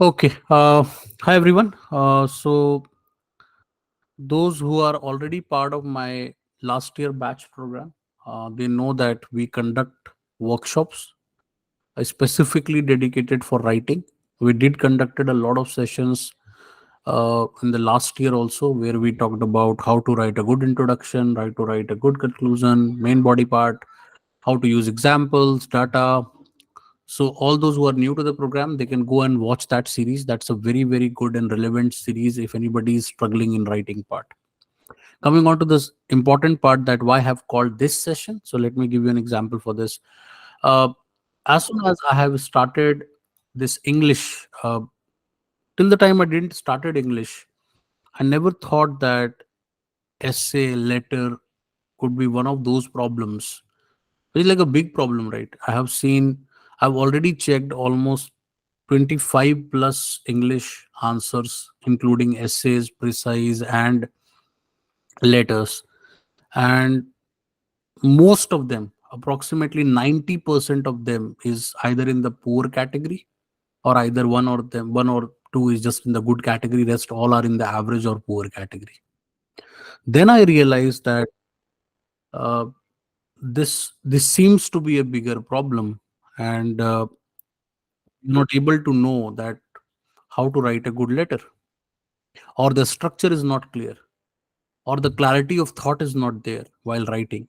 Okay. Hi everyone. Those who are already part of my last year batch program, they know that we conduct workshops specifically dedicated for writing. We did conducted a lot of sessions in the last year also, where we talked about how to write a good introduction, how to write a good conclusion, main body part, how to use examples, data. So all those who are new to the program, they can go and watch that series. That's a very, very good and relevant series if anybody is struggling in writing part. Coming on to this important part, that why I have called this session. So let me give you an example for this. Uh, as soon as I have started this English, till the time I didn't started English, I never thought that essay, letter could be one of those problems. It's like a big problem, right? I've already checked almost 25 plus English answers, including essays, precise, and letters. And most of them, approximately 90% of them, is either in the poor category, or either one or two is just in the good category. Rest all are in the average or poor category. Then I realized that uh, this seems to be a bigger problem, and not able to know that how to write a good letter, or the structure is not clear, or the clarity of thought is not there while writing.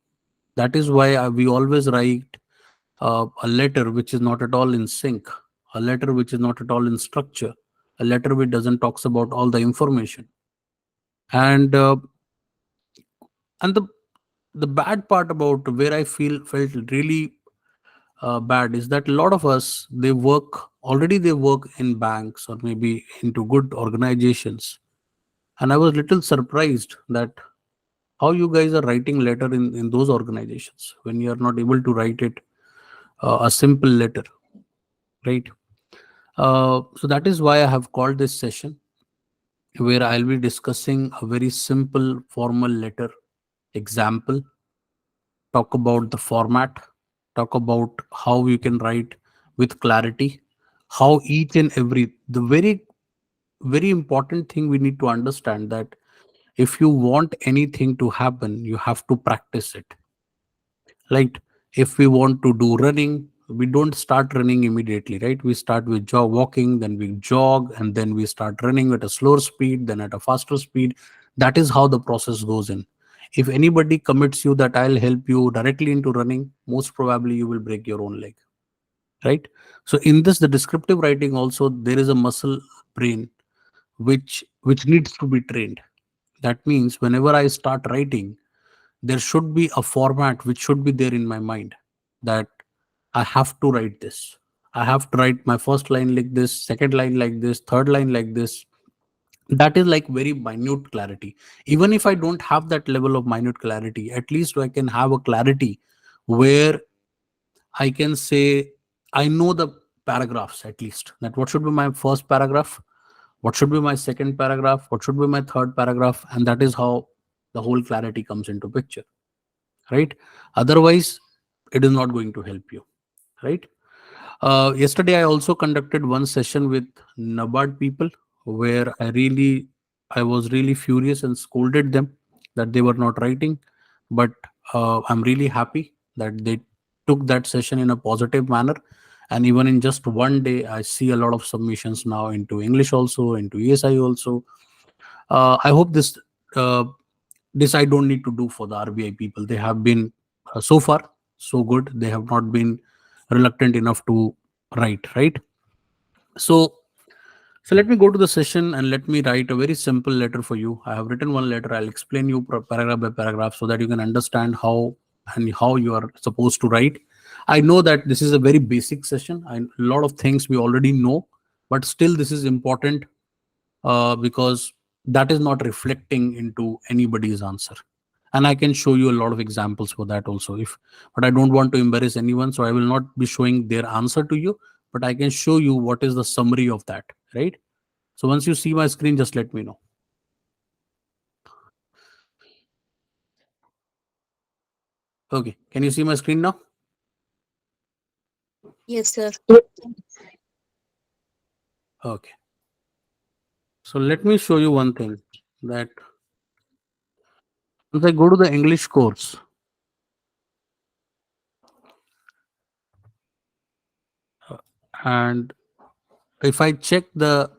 That is why we always write a letter which is not at all in sync, a letter which is not at all in structure, a letter which doesn't talks about all the information. And uh, and the the bad part about where I felt really bad is that a lot of us, they work in banks or maybe into good organizations. And I was little surprised that how you guys are writing letter in those organizations when you are not able to write it a simple letter, right? So that is why I have called this session, where I'll be discussing a very simple formal letter example, talk about the format, talk about how you can write with clarity, how each and every, the very, very important thing we need to understand that if you want anything to happen, you have to practice it. Like, if we want to do running, we don't start running immediately, right? We start with walking, then we jog, and then we start running at a slower speed, then at a faster speed. That is how the process goes in. If anybody commits you that I'll help you directly into running, most probably you will break your own leg, right? So in this, the descriptive writing also, there is a muscle brain which needs to be trained. That means whenever I start writing, there should be a format which should be there in my mind, that I have to write this. I have to write my first line like this, second line like this, third line like this. That is like very minute clarity. Even if I don't have that level of minute clarity, at least I can have a clarity where I can say I know the paragraphs, at least that what should be my first paragraph, what should be my second paragraph, what should be my third paragraph, and that is how the whole clarity comes into picture, right? Otherwise, it is not going to help you, right? Yesterday, I also conducted one session with Nabard people, where I was really furious and scolded them that they were not writing. But I'm really happy that they took that session in a positive manner. And even in just one day, I see a lot of submissions now into English also, into ESI also. I hope uh, this I don't need to do for the RBI people. They have been so far so good. They have not been reluctant enough to write, right? So so let me go to the session and let me write a very simple letter for you. I have written one letter. I'll explain you paragraph by paragraph so that you can understand how you are supposed to write. I know that this is a very basic session. A lot of things we already know, but still this is important because that is not reflecting into anybody's answer. And I can show you a lot of examples for that also. If But I don't want to embarrass anyone, so I will not be showing their answer to you, but I can show you what is the summary of that, right? So once you see my screen, just let me know. Okay, can you see my screen now? Yes, sir. Okay. So let me show you one thing, that once I go to the English course, and if I check the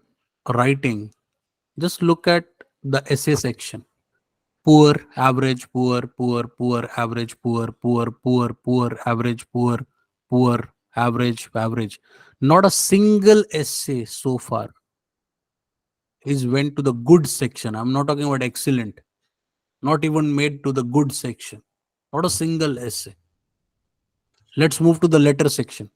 writing, just look at the essay section. Poor, average, poor, poor, poor, average, poor, poor, poor, poor, average, poor, average, average. Not a single essay so far is went to the good section. I'm not talking about excellent. Not even made to the good section. Not a single essay. Let's move to the letter section.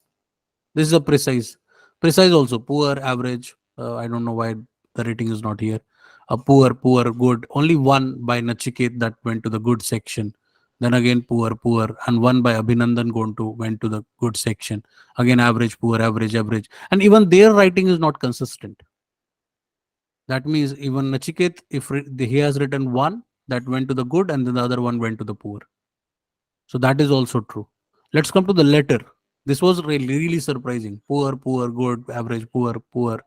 This is a precise. Precise also. Poor, average. I don't know why the rating is not here. A poor, poor, good. Only one by Nachiket that went to the good section. Then again poor, poor, and one by Abhinandan went to the good section. Again average, poor, average, average. And even their writing is not consistent. That means even Nachiket, if he has written one, that went to the good, and then the other one went to the poor. So that is also true. Let's come to the letter. This was really surprising. Poor, poor, good, average, poor, poor.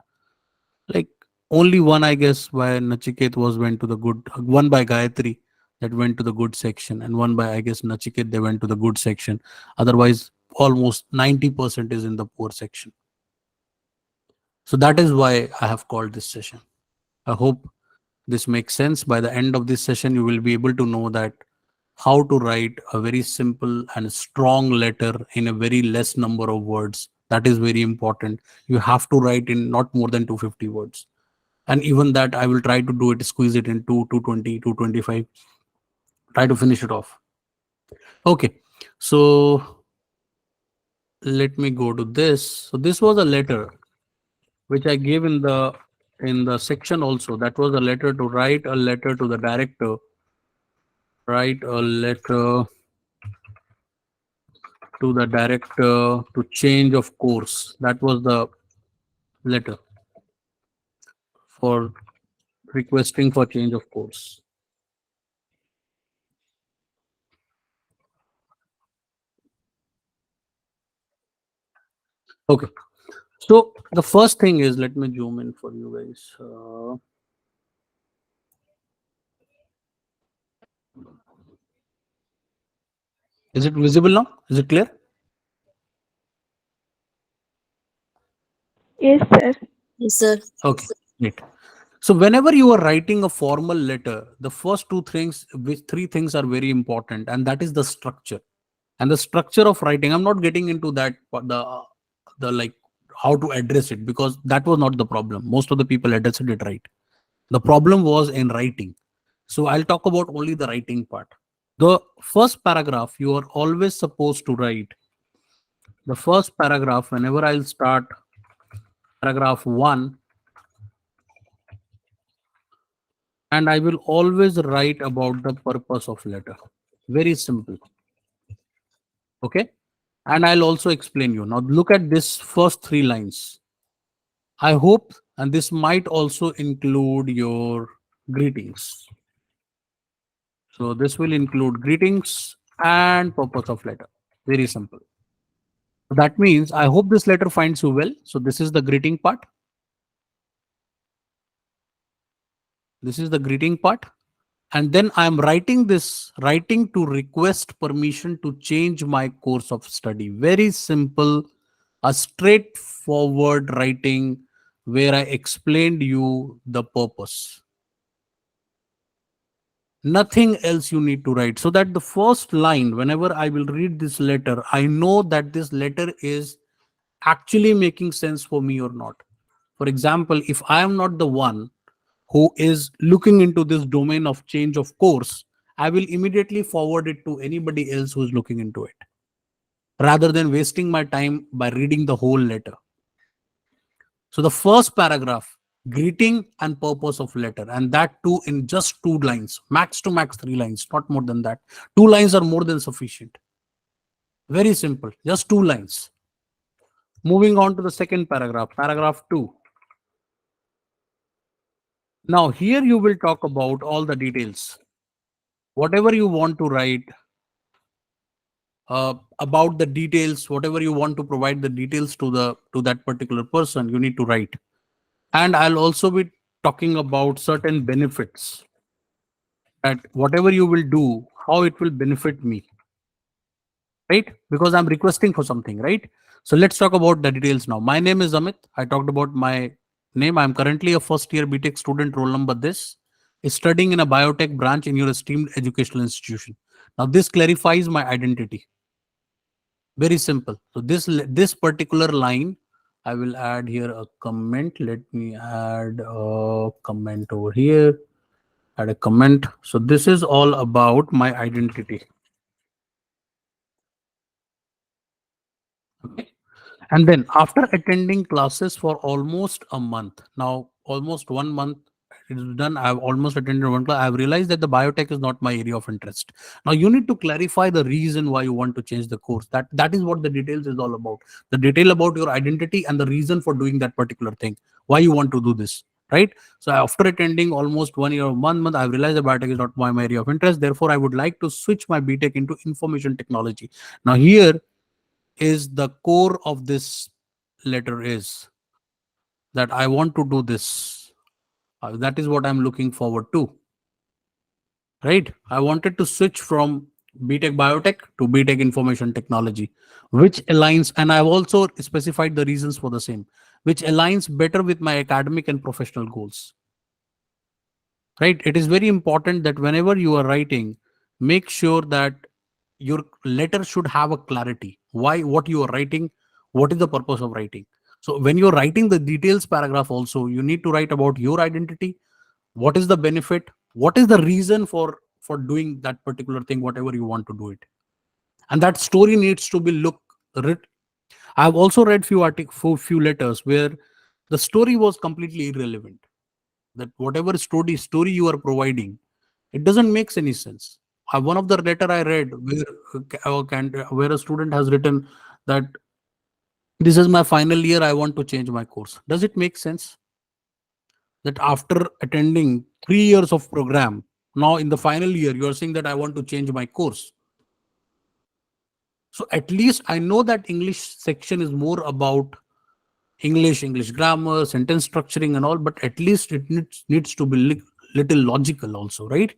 Like only one, I guess, by Nachiket was went to the good. One by Gayatri that went to the good section, and one by, I guess, Nachiket, they went to the good section. Otherwise, almost 90% is in the poor section. So that is why I have called this session. I hope this makes sense. By the end of this session, you will be able to know that how to write a very simple and strong letter in a very less number of words. That is very important. You have to write in not more than 250 words. And even that, I will try to do it, squeeze it into 220, 225, try to finish it off. Okay. So let me go to this. So this was a letter which I gave in the section also. That was a letter to write a letter to the director. Write a letter to the director to change of course. That was the letter for requesting for change of course. Okay. So the first thing is, let me zoom in for you guys. Is it visible now? Is it clear? Yes, sir. Yes, sir. Okay. Great. So whenever you are writing a formal letter, the first two things, which three things are very important, and that is the structure. And the structure of writing, I'm not getting into that, but the like how to address it, because that was not the problem. Most of the people addressed it right. The problem was in writing. So I'll talk about only the writing part. The first paragraph you are always supposed to write. The first paragraph, whenever I'll start paragraph one, and I will always write about the purpose of letter. Very simple. Okay. And I'll also explain you. Now look at this first three lines. I hope, and this might also include your greetings. So this will include greetings and purpose of letter. Very simple. So that means I hope this letter finds you well. So this is the greeting part. This is the greeting part. And then I'm writing this, writing to request permission to change my course of study. Very simple, a straightforward writing where I explained you the purpose. Nothing else you need to write. So that the first line, whenever I will read this letter, I know that this letter is actually making sense for me or not. For example, if I am not the one who is looking into this domain of change of course, I will immediately forward it to anybody else who is looking into it, rather than wasting my time by reading the whole letter. So the first paragraph, greeting and purpose of letter, and that too in just 2 lines, max to max 3 lines, not more than that. 2 lines are more than sufficient. Very simple, just 2 lines. Moving on to the second paragraph, paragraph 2. Now here you will talk about all the details. Whatever you want to write, about the details, whatever you want to provide the details to that particular person, you need to write. And I'll also be talking about certain benefits, that whatever you will do, how it will benefit me, right? Because I'm requesting for something, right? So let's talk about the details now. My name is Amit. I talked about my name. I'm currently a first year BTech student, roll number this, is studying in a biotech branch in your esteemed educational institution. Now, this clarifies my identity. Very simple. So this particular line, I will add here a comment. Let me add a comment over here. Add a comment. So this is all about my identity. Okay. And then after attending classes for almost a month, now almost 1 month it is done. I've almost attended one class. I've realized that the biotech is not my area of interest. Now you need to clarify the reason why you want to change the course. That is what the details is all about. The detail about your identity and the reason for doing that particular thing. Why you want to do this, right? So after attending almost 1 year or 1 month, I've realized the biotech is not my area of interest. Therefore, I would like to switch my BTech into information technology. Now here is the core of this letter is that I want to do this. That is what I'm looking forward to, right? I wanted to switch from BTech Biotech to BTech Information Technology, which aligns, and I've also specified the reasons for the same, which aligns better with my academic and professional goals, right? It is very important that whenever you are writing, make sure that your letter should have a clarity. Why, what you are writing, what is the purpose of writing. So when you're writing the details paragraph also, you need to write about your identity, what is the benefit, what is the reason for doing that particular thing, whatever you want to do it. And that story needs to be writ. I've also read few letters where the story was completely irrelevant, that whatever story you are providing, it doesn't make any sense. One of the letter I read where a student has written that this is my final year, I want to change my course. Does it make sense that after attending 3 years of program, now in the final year you are saying that I want to change my course? So at least I know that English section is more about English grammar, sentence structuring, and all, but at least it needs to be little logical also, right?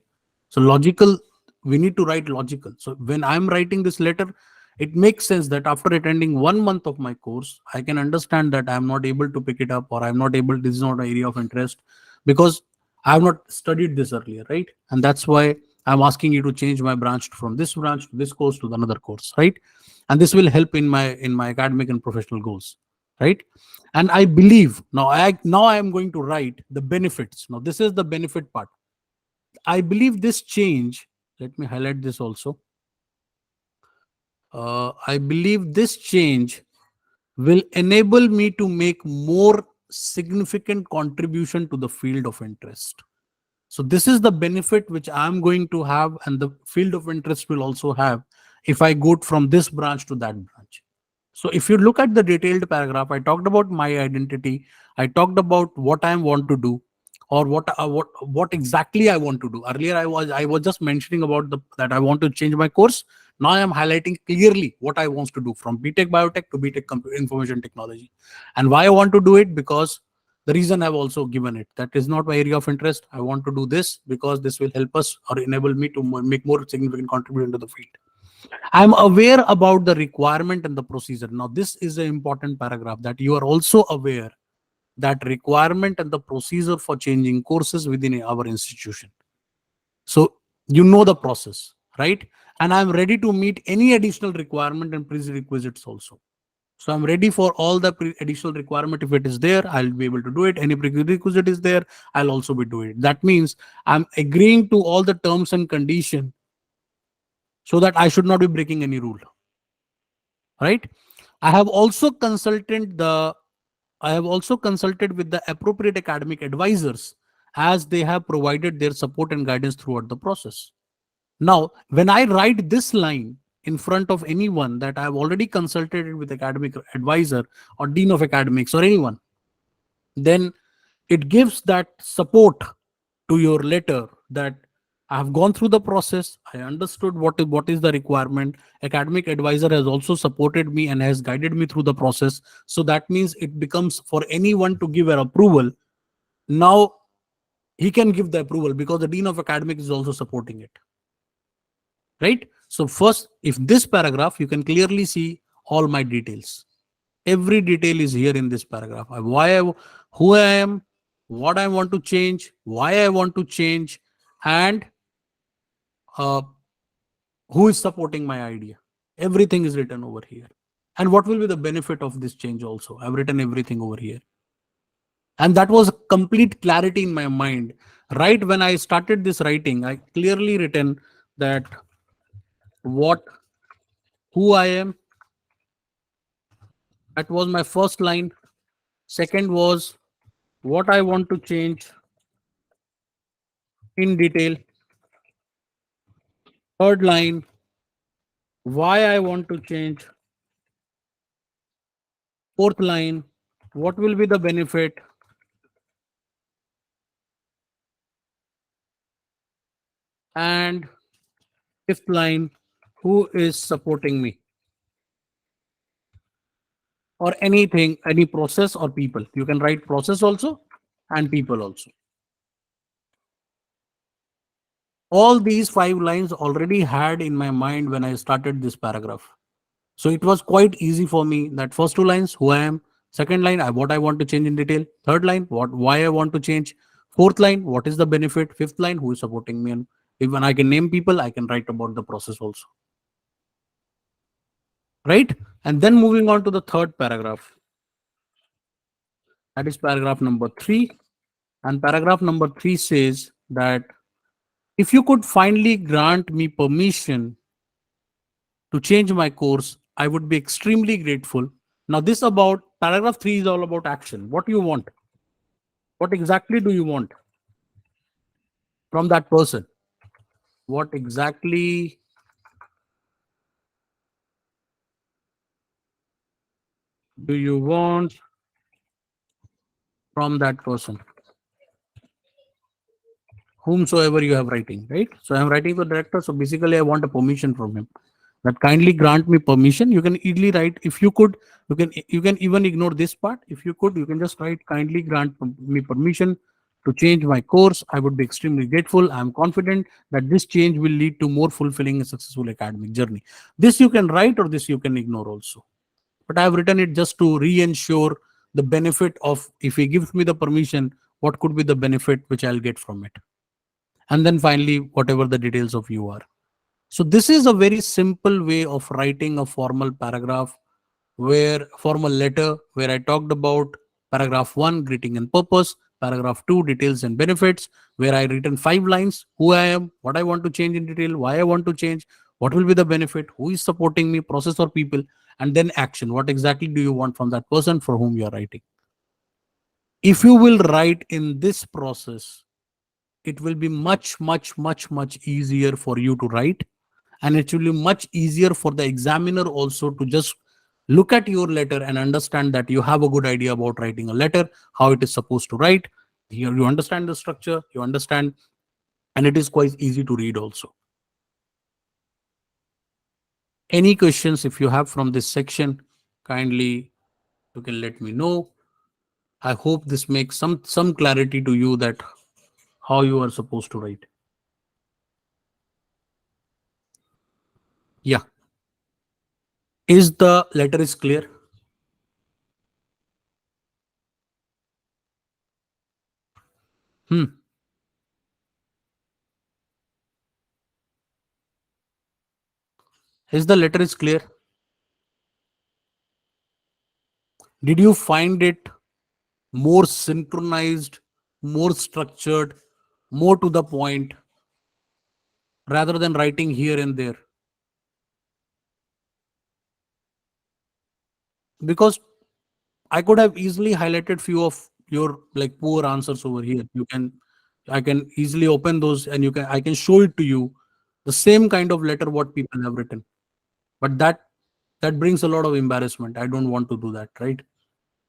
So logical, we need to write logical. So when I'm writing this letter, it makes sense that after attending 1 month of my course, I can understand that I'm not able to pick it up, or I'm not able, this is not an area of interest, because I have not studied this earlier, right? And that's why I'm asking you to change my branch from this branch to this course to another course, right? And this will help in my academic and professional goals, right? And I believe now I am going to write the benefits. Now this is the benefit part. I believe this change, let me highlight this also. I believe this change will enable me to make more significant contribution to the field of interest. So this is the benefit which I'm going to have, and the field of interest will also have if I go from this branch to that branch. So if you look at the detailed paragraph, I talked about my identity. I talked about what I want to do, or what exactly I want to do. Earlier, I was just mentioning about that I want to change my course. Now I am highlighting clearly what I want to do from BTech Biotech to BTech Information Technology, and why I want to do it, because the reason I've also given it, that is not my area of interest. I want to do this because this will help us or enable me to make more significant contribution to the field. I'm aware about the requirement and the procedure. Now, this is an important paragraph, that you are also aware that requirement and the procedure for changing courses within our institution. So you know the process, right? And I'm ready to meet any additional requirement and prerequisites also. So I'm ready for all the additional requirement. If it is there, I'll be able to do it. Any prerequisite is there, I'll also be doing it. That means I'm agreeing to all the terms and condition, so that I should not be breaking any rule, right? I have also consulted the I have also consulted with the appropriate academic advisors, as they have provided their support and guidance throughout the process. Now, when I write this line in front of anyone that I have already consulted with academic advisor or dean of academics or anyone, then it gives that support to your letter, that I have gone through the process, I understood what is the requirement. Academic advisor has also supported me and has guided me through the process. So that means it becomes for anyone to give an approval, Now he can give the approval because the dean of academics is also supporting it, right? So first, if this paragraph, you can clearly see all my details. Every detail is here in this paragraph. Who I am, what I want to change, why I want to change, and uh, who is supporting my idea. Everything is written over here. And what will be the benefit of this change also? I've written everything over here. And that was complete clarity in my mind. Right when I started this writing, I clearly written that what who I am. That was my first line. Second was what I want to change in detail. Third line, why I want to change. Fourth line, what will be the benefit. And fifth line, who is supporting me, or anything, any process or people. You can write process also and people also. All these 5 lines already had in my mind when I started this paragraph. So it was quite easy for me that first 2 lines, who I am. Second line, what I want to change in detail. Third line, why I want to change. Fourth line, what is the benefit. Fifth line, who is supporting me. And even I can name people, I can write about the process also. Right? And then moving on to the third paragraph. That is paragraph number 3. And paragraph number 3 says that if you could finally grant me permission to change my course, I would be extremely grateful. Now, this about paragraph 3 is all about action. What do you want? What exactly do you want from that person? What exactly do you want from that person? Whomsoever you have writing, right? So I'm writing to the director. So basically, I want a permission from him. That kindly grant me permission. You can easily write if you could. You can even ignore this part. If you could, you can just write kindly grant me permission to change my course. I would be extremely grateful. I am confident that this change will lead to more fulfilling and successful academic journey. This you can write or this you can ignore also. But I have written it just to re-ensure the benefit of if he gives me the permission, what could be the benefit which I'll get from it. And then finally, whatever the details of you are. So this is a very simple way of writing a formal paragraph, where formal letter, where I talked about paragraph 1, greeting and purpose, paragraph 2, details and benefits, where I written 5 lines, who I am, what I want to change in detail, why I want to change, what will be the benefit, who is supporting me, process or people, and then action. What exactly do you want from that person for whom you are writing? If you will write in this process, it will be much, much, much, much easier for you to write, and it will be much easier for the examiner also to just look at your letter and understand that you have a good idea about writing a letter, how it is supposed to write. You understand the structure, you understand, and it is quite easy to read also. Any questions if you have from this section, kindly you can let me know. I hope this makes some clarity to you that how you are supposed to write. Yeah. Is the letter is clear? Hmm. Is the letter is clear? Did you find it more synchronized, more structured, more to the point, rather than writing here and there? Because I could have easily highlighted few of your like poor answers over here. I can easily open those and I can show it to you, the same kind of letter what people have written. But that brings a lot of embarrassment. I don't want to do that, right?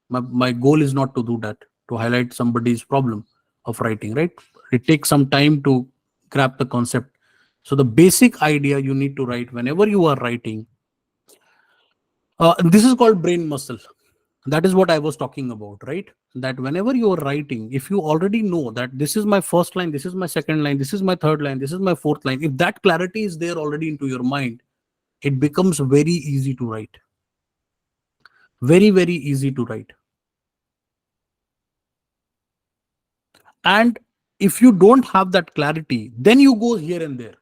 My goal is not to do that, to highlight somebody's problem of writing, right? It takes some time to grab the concept. So the basic idea you need to write whenever you are writing, this is called brain muscle, That is what I was talking about, right? That whenever you are writing, if you already know that this is my first line, this is my second line, this is my third line, this is my fourth line, if that clarity is there already into your mind, it becomes very easy to write. Very, very easy to write. And if you don't have that clarity, then you go here and there.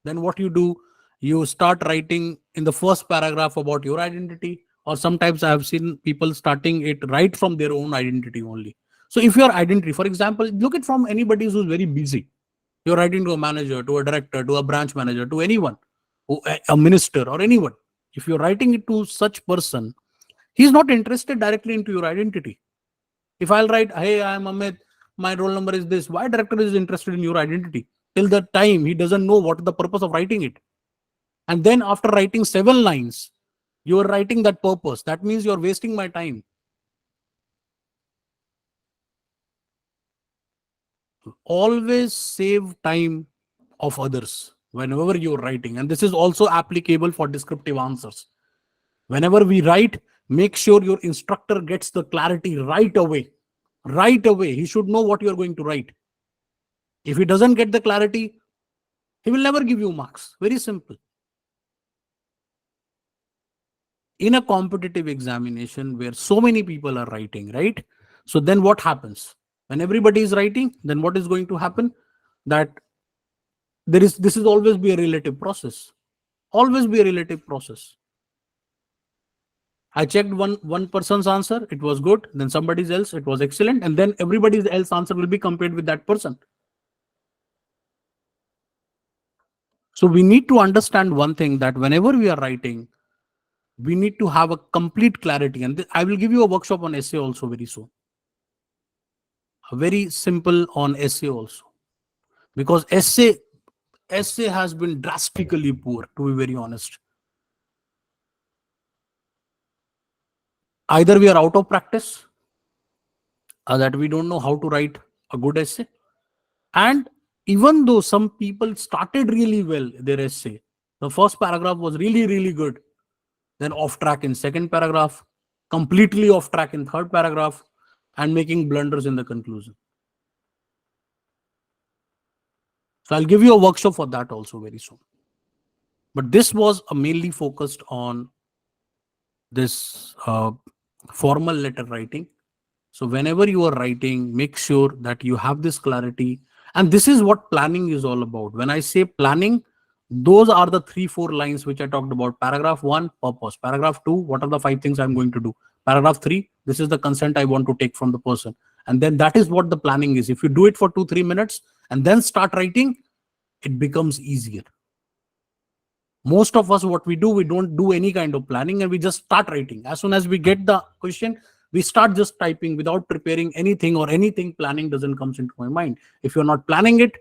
Then what you do, you start writing in the first paragraph about your identity, or sometimes I have seen people starting it right from their own identity only. So if your identity, for example, look at from anybody who's very busy. You're writing to a manager, to a director, to a branch manager, to anyone, a minister or anyone. If you're writing it to such person, he's not interested directly into your identity. If I'll write, hey, I'm Amit, my roll number is this, why director is interested in your identity? Till the time he doesn't know what is the purpose of writing it. And then after writing 7 lines, you are writing that purpose. That means you're wasting my time. Always save time of others whenever you're writing. And this is also applicable for descriptive answers. Whenever we write, make sure your instructor gets the clarity right away. Right away. He should know what you're going to write. If he doesn't get the clarity, he will never give you marks. Very simple. In a competitive examination where so many people are writing, right? So then what happens? When everybody is writing, then what is going to happen? That this is always be a relative process. Always be a relative process. I checked one person's answer, it was good. Then somebody's else, it was excellent. And then everybody's else answer will be compared with that person. So we need to understand one thing, that whenever we are writing, we need to have a complete clarity. And I will give you a workshop on essay also very soon. A very simple on essay also. Because essay has been drastically poor, to be very honest. Either we are out of practice, or that we don't know how to write a good essay. And even though some people started really well their essay, the first paragraph was really, really good, then off track in second paragraph, completely off track in third paragraph, and making blunders in the conclusion. So I'll give you a workshop for that also very soon. But this was mainly focused on this formal letter writing. So whenever you are writing, make sure that you have this clarity. And this is what planning is all about. When I say planning, those are the 3-4 lines which I talked about. Paragraph 1, purpose. Paragraph 2, what are the 5 things I'm going to do? Paragraph 3, this is the consent I want to take from the person. And then that is what the planning is. If you do it for 2-3 minutes and then start writing, it becomes easier. Most of us, what we do, we don't do any kind of planning and we just start writing. As soon as we get the question, we start just typing without preparing anything, or anything planning doesn't comes into my mind. If you're not planning it,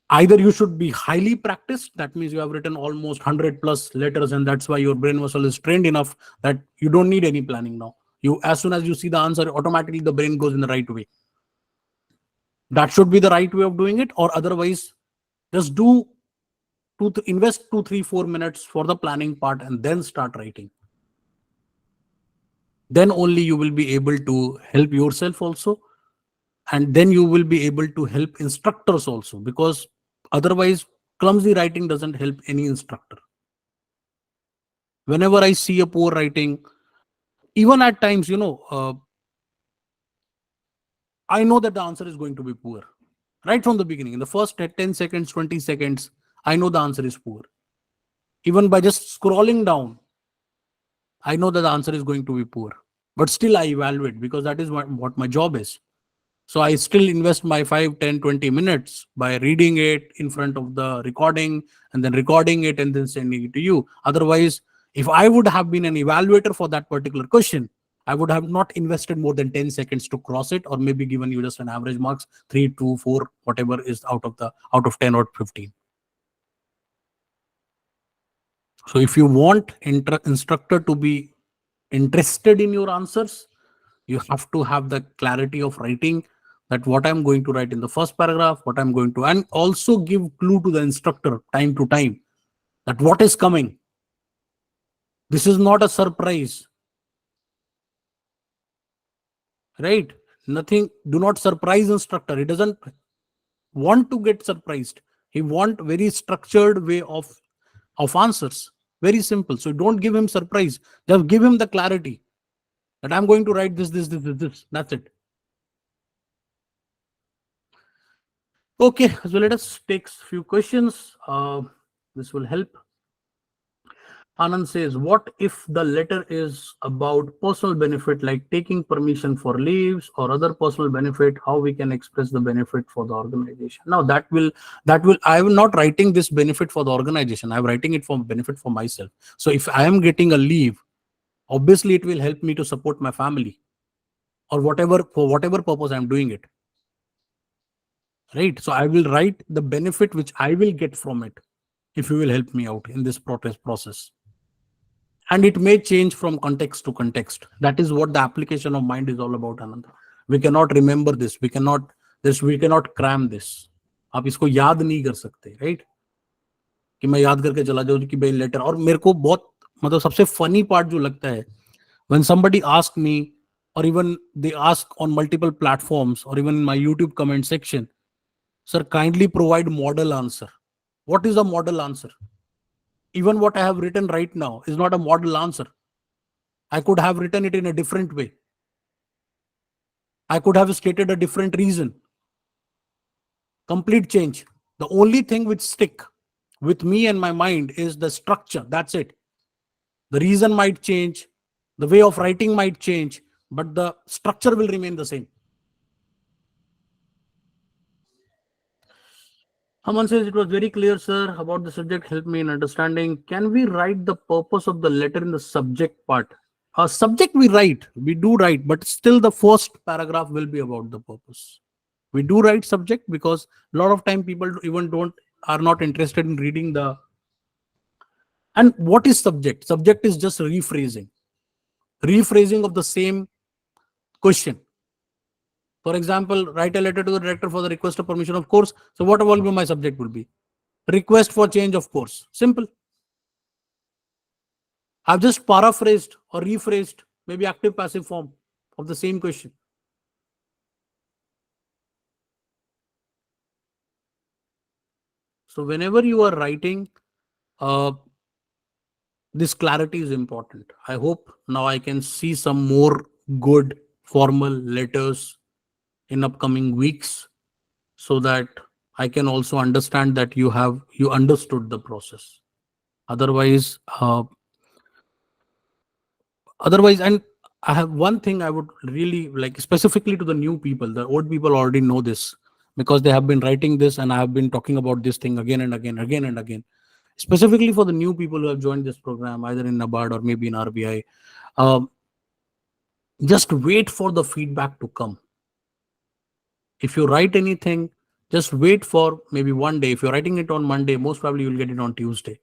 either you should be highly practiced, that means you have written almost 100 plus letters, and that's why your brain muscle is trained enough that you don't need any planning now. You, as soon as you see the answer, automatically the brain goes in the right way. That should be the right way of doing it, or otherwise just do invest 2-3-4 minutes for the planning part and then start writing. Then only you will be able to help yourself also, and then you will be able to help instructors also, because otherwise clumsy writing doesn't help any instructor. Whenever I see a poor writing, even at times, I know that the answer is going to be poor right from the beginning. In the first 10 seconds, 20 seconds, I know the answer is poor. Even by just scrolling down, I know that the answer is going to be poor. But still I evaluate, because that is what my job is. So I still invest my 5, 10, 20 minutes by reading it in front of the recording, and then recording it and then sending it to you. Otherwise, if I would have been an evaluator for that particular question, I would have not invested more than 10 seconds to cross it, or maybe given you just an average marks, 3, 2, 4, whatever is out of 10 or 15. So if you want instructor to be interested in your answers, you have to have the clarity of writing, that what I'm going to write in the first paragraph, what I'm going to, and also give clue to the instructor time to time that what is coming. This is not a surprise. right? Nothing. Do not surprise instructor. He doesn't want to get surprised. He want very structured way of answers. Very simple. So don't give him surprise. Just give him the clarity that I'm going to write this. That's it. Okay, so let us take few questions. This will help. Anand says, what if the letter is about personal benefit, like taking permission for leaves or other personal benefit, how we can express the benefit for the organization? Now I am not writing this benefit for the organization. I'm writing it for benefit for myself. So if I am getting a leave, obviously it will help me to support my family or whatever, for whatever purpose I'm doing it. Right. So I will write the benefit which I will get from it if you will help me out in this process. And it may change from context to context. That is what the application of mind is all about, Anand. We cannot remember this. We cannot cram this. आप इसको याद नहीं कर सकते, right? कि मैं याद करके चला जाऊं कि भाई लेटर. और मेरे को बहुत मतलब सबसे फनी पार्ट जो लगता है, when somebody asks me, or even they ask on multiple platforms, or even in my YouTube comment section, sir, kindly provide model answer. What is a model answer? Even what I have written right now is not a model answer. I could have written it in a different way. I could have stated a different reason. Complete change. The only thing which stick with me and my mind is the structure. That's it. The reason might change, the way of writing might change, but the structure will remain the same. Haman says, it was very clear, sir, about the subject. Help me in understanding. Can we write the purpose of the letter in the subject part? Subject we do write, but still the first paragraph will be about the purpose. We do write subject because a lot of time people even are not interested in reading the. And what is subject? Subject is just rephrasing of the same question. For example, write a letter to the director for the request of permission of course. So what will be my subject will be? Request for change of course. Simple. I've just paraphrased or rephrased maybe active passive form of the same question. So whenever you are writing, this clarity is important. I hope now I can see some more good formal letters in upcoming weeks so that I can also understand that you understood the process. Otherwise, and I have one thing I would really like, specifically to the new people. The old people already know this because they have been writing this and I have been talking about this thing again and again. Specifically for the new people who have joined this program, either in Nabard or maybe in RBI, just wait for the feedback to come. If you write anything, just wait for maybe one day. If you're writing it on Monday, most probably you'll get it on Tuesday.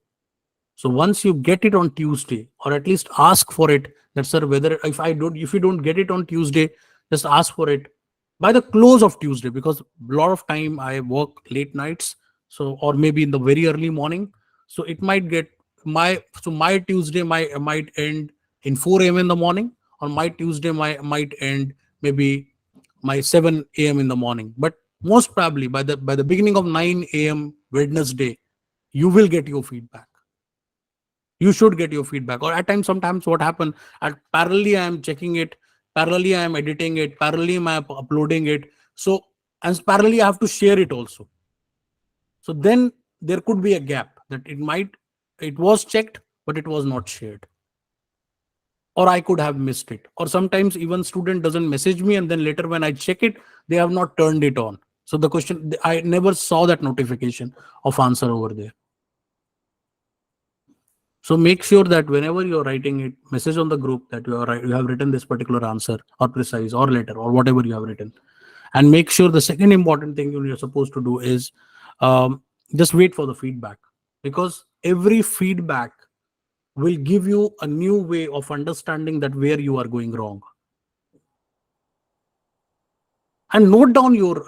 So once you get it on Tuesday, or at least ask for it, that sir, whether if you don't get it on Tuesday, just ask for it by the close of Tuesday, because a lot of time I work late nights, so or maybe in the very early morning. So it might get my Tuesday might end in 4 a.m. in the morning, or my Tuesday might end maybe my 7 a.m. in the morning. But most probably by the beginning of 9 a.m. Wednesday, you will get your feedback. You should get your feedback. Or at times, sometimes what happen, at parallelly I am checking it, parallelly I am editing it, parallelly I am uploading it. So and parallelly I have to share it also. So then there could be a gap that it was checked, but it was not shared. Or I could have missed it. Or sometimes even student doesn't message me, and then later when I check it, they have not turned it on. So the question, I never saw that notification of answer over there. So make sure that whenever you're writing it, message on the group that you have written this particular answer or precise or letter or whatever you have written. And make sure the second important thing you're supposed to do is just wait for the feedback, because every feedback will give you a new way of understanding that where you are going wrong. And note down your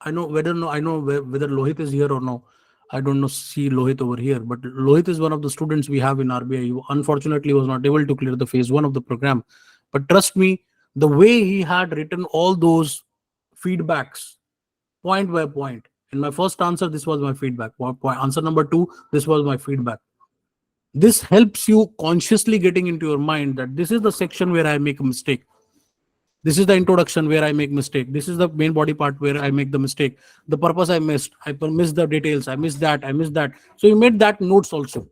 I know whether Lohit is here or no. I don't know, see Lohit over here, but Lohit is one of the students we have in RBI. He unfortunately was not able to clear the phase 1 of the program. But trust me, The way he had written all those feedbacks point by point. In my first answer, this was my feedback. Answer number two, this was my feedback. This helps you consciously getting into your mind that this is the section where I make a mistake. This is the introduction where I make mistake. This is the main body part where I make the mistake. The purpose I missed. I missed the details. I missed that. I missed that. So you made that notes also.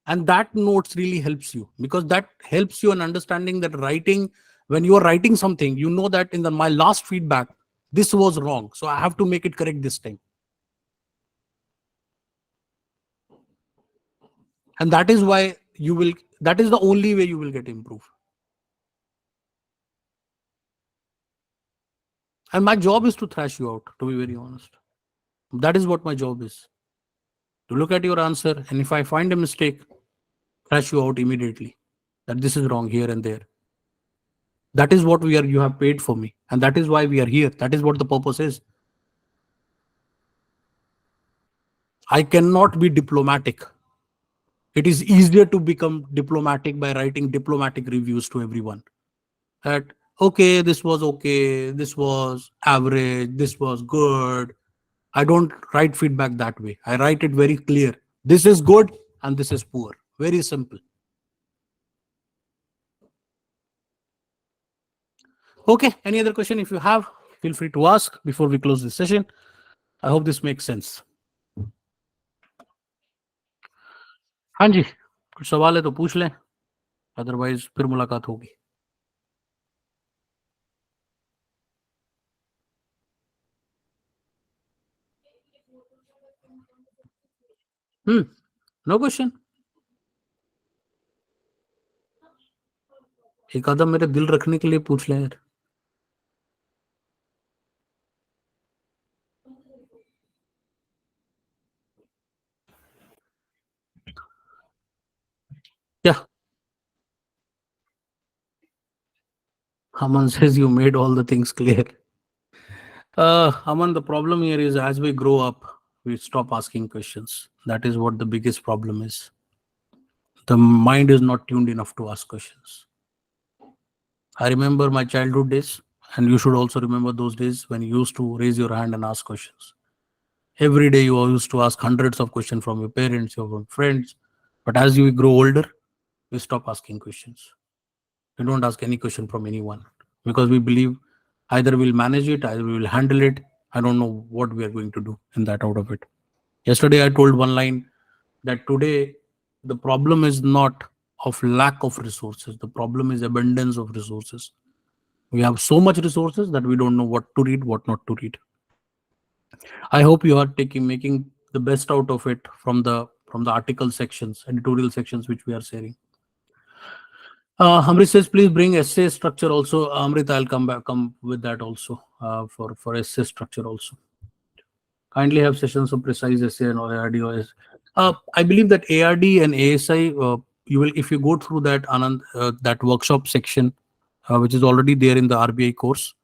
And that notes really helps you, because that helps you in understanding that writing, when you are writing something, you know that in my last feedback, this was wrong. So I have to make it correct this time. And that is why that is the only way you will get improved. And my job is to thrash you out, to be very honest. That is what my job is. To look at your answer, and if I find a mistake, thrash you out immediately. That this is wrong here and there. That is what you have paid for me. And that is why we are here. That is what the purpose is. I cannot be diplomatic. It is easier to become diplomatic by writing diplomatic reviews to everyone. That, okay, this was average, this was good. I don't write feedback that way. I write it very clear. This is good and this is poor. Very simple. Okay, any other question? If you have, feel free to ask before we close this session. I hope this makes sense. हाँ जी, कुछ सवाल है तो पूछ लें, otherwise फिर मुलाकात होगी. No question. एक आदम मेरे दिल रखने के लिए पूछ लें यार. क्या? Aman says you made all the things clear. Aman, the problem here is as we grow up, we stop asking questions. That is what the biggest problem is. The mind is not tuned enough to ask questions. I remember my childhood days, and you should also remember those days when you used to raise your hand and ask questions. Every day you used to ask hundreds of questions from your parents, your friends. But as you grow older, we stop asking questions. We don't ask any question from anyone because we believe either we'll manage it, either we will handle it. I don't know what we are going to do in that out of it. Yesterday, I told one line that today the problem is not of lack of resources. The problem is abundance of resources. We have so much resources that we don't know what to read, what not to read. I hope you are making the best out of it from the article sections, editorial sections which we are sharing. Amrit says, please bring essay structure also. Amrit, I'll come with that also for essay structure also. Kindly have sessions of precise essay and ARD. I believe that ARD and ASI, you will, if you go through that Anand, that workshop section, which is already there in the RBI course.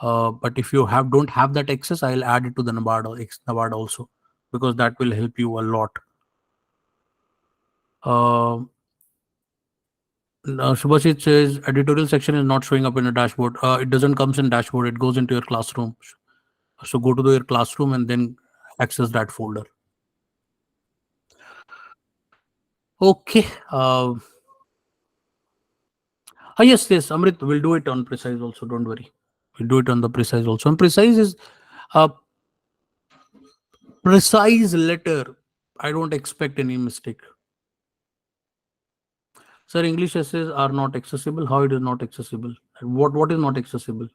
But if you don't have that access, I'll add it to the Nabard also, because that will help you a lot. Subhashit says editorial section is not showing up in a dashboard. It doesn't comes in dashboard. It goes into your classroom. So go to your classroom and then access that folder. Okay. Yes, Amrit, we'll do it on precise also. Don't worry. We'll do it on the precise also. And precise is precise letter. I don't expect any mistake. Sir, English essays are not accessible. How it is not accessible? What is not accessible?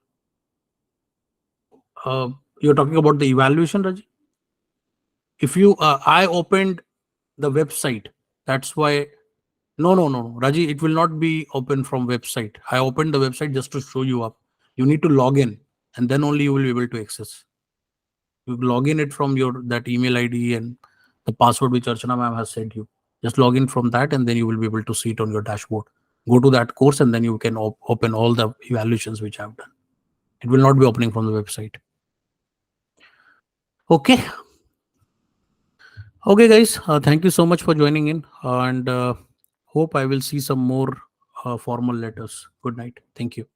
You're talking about the evaluation, Raji? If you, I opened the website. That's why. No, Raji, it will not be open from website. I opened the website just to show you up. You need to log in, and then only you will be able to access. You log in it from that email ID and the password which Archana ma'am has sent you. Just log in from that, and then you will be able to see it on your dashboard. Go to that course, and then you can open all the evaluations which I've done. It will not be opening from the website. Okay. Okay, guys. Thank you so much for joining in, and hope I will see some more formal letters. Good night. Thank you.